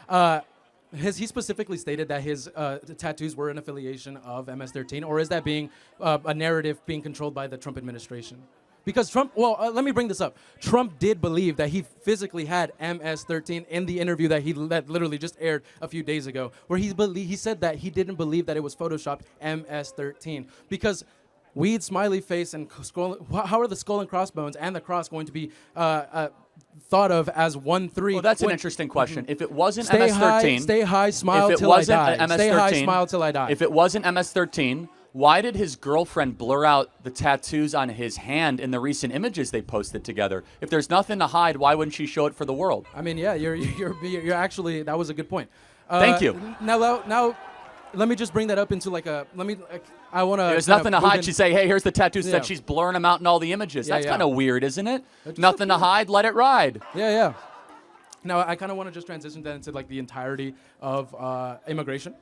Has he specifically stated that his tattoos were an affiliation of MS-13, or is that being a narrative being controlled by the Trump administration? Because Trump, let me bring this up. Trump did believe that he physically had MS-13 in the interview that that literally just aired a few days ago, where he said that he didn't believe that it was photoshopped MS-13 because weed, smiley face, and how are the skull and crossbones and the cross going to be thought of as 1-3? Well, that's an interesting question. If it wasn't stay MS-13, stay high, smile till I die. MS-13, Stay high, smile till I die. If it wasn't MS-13, why did his girlfriend blur out the tattoos on his hand in the recent images they posted together? If there's nothing to hide, why wouldn't she show it for the world? I mean, yeah, you're actually, that was a good point. Thank you. Now, let me just bring that up into I want to. There's nothing to hide. She'd say, hey, here's the tattoos that she's blurring them out in all the images. That's kind of weird, isn't it? Nothing to hide, let it ride. Yeah. Now, I kind of want to just transition that into the entirety of immigration.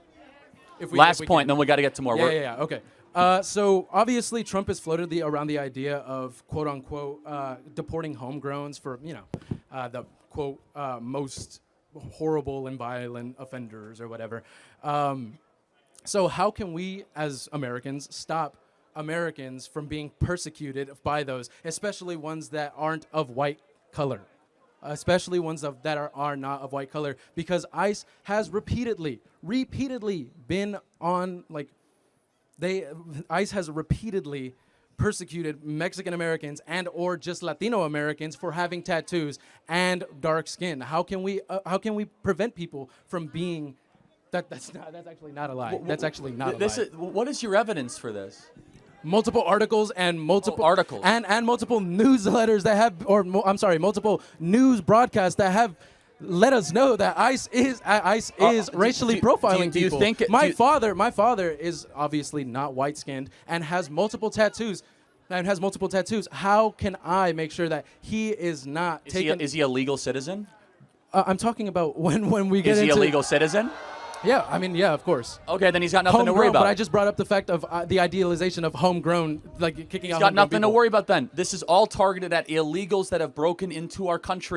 Last point, then we got to get to more. Yeah. Okay. So obviously, Trump has floated around the idea of quote unquote deporting homegrowns for the quote most horrible and violent offenders or whatever. So how can we, as Americans, stop Americans from being persecuted by those, especially ones that aren't of white color? Especially ones that are not of white color, because ICE has repeatedly been on, ICE has repeatedly persecuted Mexican Americans and or just Latino Americans for having tattoos and dark skin. How can we prevent people from being that's actually not a lie. That's actually not a lie. What is your evidence for this? Multiple articles and multiple and multiple newsletters that have, multiple news broadcasts that have let us know that ICE is racially profiling do you people. think My father is obviously not white skinned and has multiple tattoos. How can I make sure that he is not taken? Is he a legal citizen? I'm talking about when we get into. Is he a legal citizen? Yeah, I mean, yeah, of course. Okay, then he's got nothing to worry about. But I just brought up the fact of the idealization of homegrown, kicking out. He's got nothing to worry about then. This is all targeted at illegals that have broken into our country.